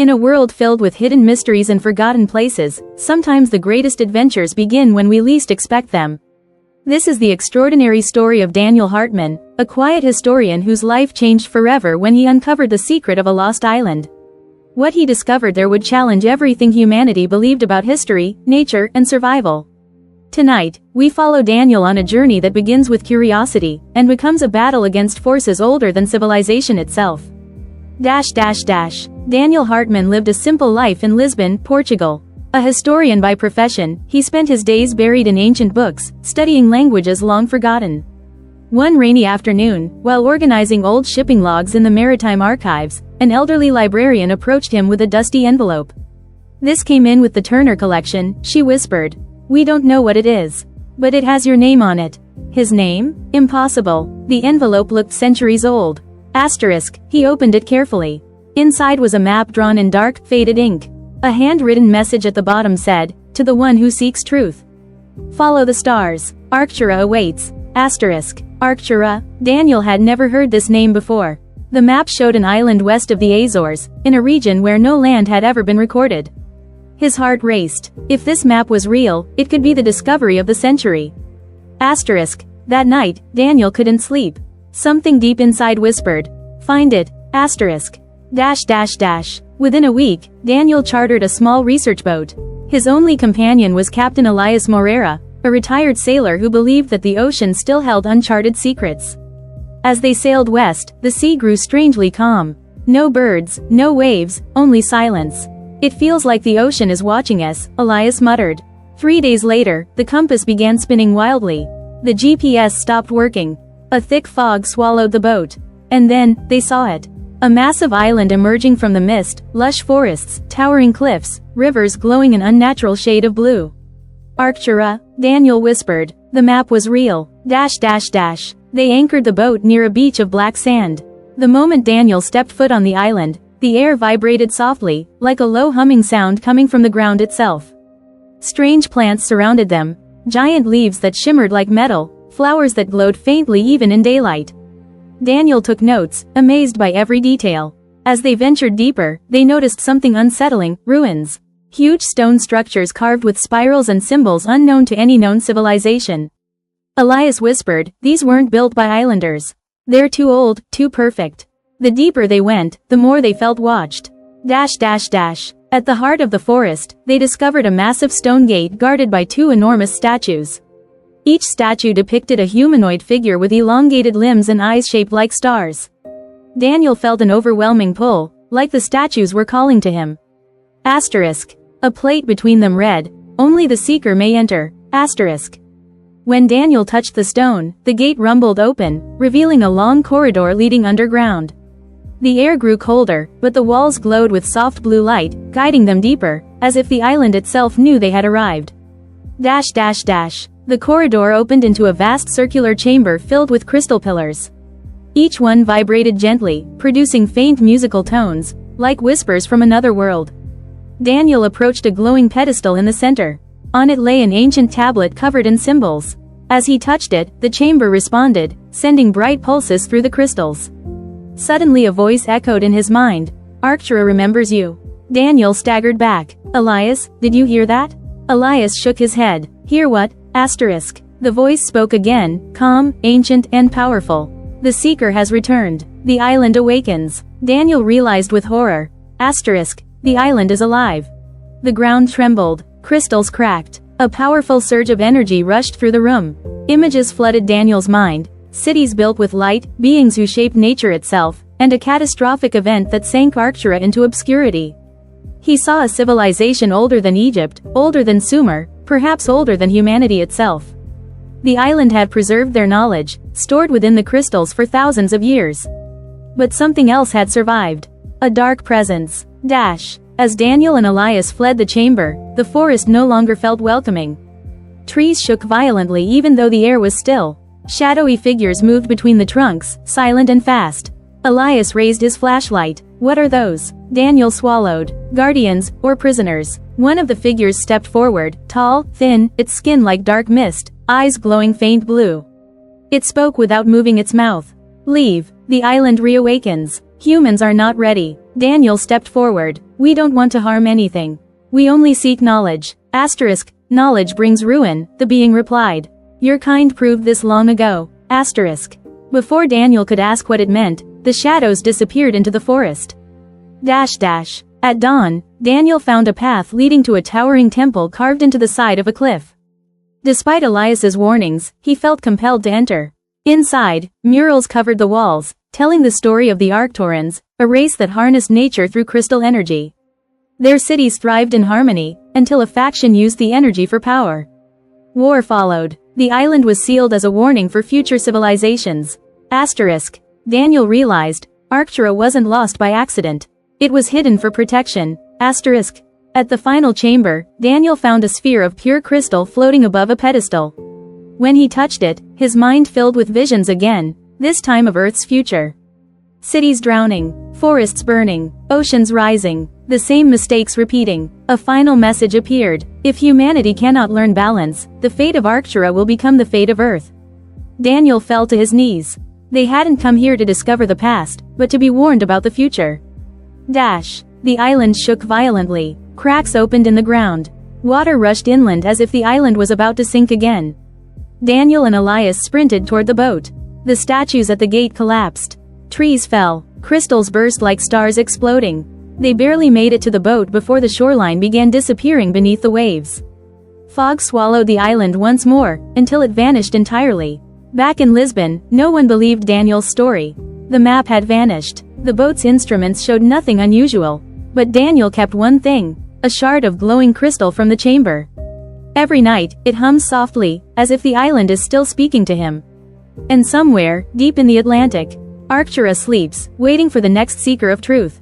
In a world filled with hidden mysteries and forgotten places, sometimes the greatest adventures begin when we least expect them. This is the extraordinary story of Daniel Hartman, a quiet historian whose life changed forever when he uncovered the secret of a lost island. What he discovered there would challenge everything humanity believed about history, nature, and survival. Tonight, we follow Daniel on a journey that begins with curiosity and becomes a battle against forces older than civilization itself. Daniel Hartman lived a simple life in Lisbon, Portugal. A historian by profession, he spent his days buried in ancient books, studying languages long forgotten. One rainy afternoon, while organizing old shipping logs in the maritime archives, an elderly librarian approached him with a dusty envelope. "This came in with the Turner collection," she whispered. "We don't know what it is. But it has your name on it." His name? Impossible. The envelope looked centuries old. He opened it carefully. Inside was a map drawn in dark, faded ink. A handwritten message at the bottom said, "To the one who seeks truth. Follow the stars. Arctura awaits." Arctura? Daniel had never heard this name before. The map showed an island west of the Azores, in a region where no land had ever been recorded. His heart raced. If this map was real, it could be the discovery of the century. That night, Daniel couldn't sleep. Something deep inside whispered, "Find it." Within a week, Daniel chartered a small research boat. His only companion was Captain Elias Moreira, a retired sailor who believed that the ocean still held uncharted secrets. As they sailed west, the sea grew strangely calm. No birds, no waves, only silence. "It feels like the ocean is watching us," Elias muttered. 3 days later, the compass began spinning wildly. The GPS stopped working. A thick fog swallowed the boat. And then, they saw it. A massive island emerging from the mist, lush forests, towering cliffs, rivers glowing an unnatural shade of blue. "Arctura," Daniel whispered. The map was real. They anchored the boat near a beach of black sand. The moment Daniel stepped foot on the island, the air vibrated softly, like a low humming sound coming from the ground itself. Strange plants surrounded them. Giant leaves that shimmered like metal, flowers that glowed faintly even in daylight. Daniel took notes, amazed by every detail. As they ventured deeper, they noticed something unsettling: ruins. Huge stone structures carved with spirals and symbols unknown to any known civilization. Elias whispered, "These weren't built by islanders. They're too old, too perfect." The deeper they went, the more they felt watched. At the heart of the forest, they discovered a massive stone gate guarded by 2 enormous statues. Each statue depicted a humanoid figure with elongated limbs and eyes shaped like stars. Daniel felt an overwhelming pull, like the statues were calling to him. A plate between them read, "Only the seeker may enter." When Daniel touched the stone, the gate rumbled open, revealing a long corridor leading underground. The air grew colder, but the walls glowed with soft blue light, guiding them deeper, as if the island itself knew they had arrived. The corridor opened into a vast circular chamber filled with crystal pillars. Each one vibrated gently, producing faint musical tones, like whispers from another world. Daniel approached a glowing pedestal in the center. On it lay an ancient tablet covered in symbols. As he touched it, the chamber responded, sending bright pulses through the crystals. Suddenly a voice echoed in his mind. "Arctura remembers you." Daniel staggered back. "Elias, did you hear that?" Elias shook his head. "Hear what?" The voice spoke again, calm, ancient, and powerful. "The seeker has returned. The island awakens." Daniel realized with horror. The island is alive. The ground trembled. Crystals cracked. A powerful surge of energy rushed through the room. Images flooded Daniel's mind. Cities built with light, beings who shaped nature itself, and a catastrophic event that sank Arctura into obscurity. He saw a civilization older than Egypt, older than Sumer, perhaps older than humanity itself. The island had preserved their knowledge, stored within the crystals for thousands of years. But something else had survived. A dark presence. As Daniel and Elias fled the chamber, the forest no longer felt welcoming. Trees shook violently even though the air was still. Shadowy figures moved between the trunks, silent and fast. Elias raised his flashlight. "What are those?" Daniel swallowed. "Guardians, or prisoners." One of the figures stepped forward, tall, thin, its skin like dark mist, eyes glowing faint blue. It spoke without moving its mouth. "Leave. The island reawakens. Humans are not ready." Daniel stepped forward. "We don't want to harm anything. We only seek knowledge. Asterisk, knowledge brings ruin," the being replied. "Your kind proved this long ago." Asterisk. Before Daniel could ask what it meant, the shadows disappeared into the forest. At dawn, Daniel found a path leading to a towering temple carved into the side of a cliff. Despite Elias's warnings, he felt compelled to enter. Inside, murals covered the walls, telling the story of the Arcturans, a race that harnessed nature through crystal energy. Their cities thrived in harmony, until a faction used the energy for power. War followed. The island was sealed as a warning for future civilizations. Asterisk. Daniel realized, Arctura wasn't lost by accident. It was hidden for protection. Asterisk. At the final chamber, Daniel found a sphere of pure crystal floating above a pedestal. When he touched it, his mind filled with visions again, this time of Earth's future. Cities drowning, forests burning, oceans rising, the same mistakes repeating. A final message appeared. If humanity cannot learn balance, the fate of Arctura will become the fate of Earth. Daniel fell to his knees. They hadn't come here to discover the past, but to be warned about the future. The island shook violently. Cracks opened in the ground. Water rushed inland as if the island was about to sink again. Daniel and Elias sprinted toward the boat. The statues at the gate collapsed. Trees fell. Crystals burst like stars exploding. They barely made it to the boat before the shoreline began disappearing beneath the waves. Fog swallowed the island once more, until it vanished entirely. Back in Lisbon, no one believed Daniel's story. The map had vanished. The boat's instruments showed nothing unusual. But Daniel kept one thing, a shard of glowing crystal from the chamber. Every night, it hums softly, as if the island is still speaking to him. And somewhere, deep in the Atlantic, Arctura sleeps, waiting for the next seeker of truth.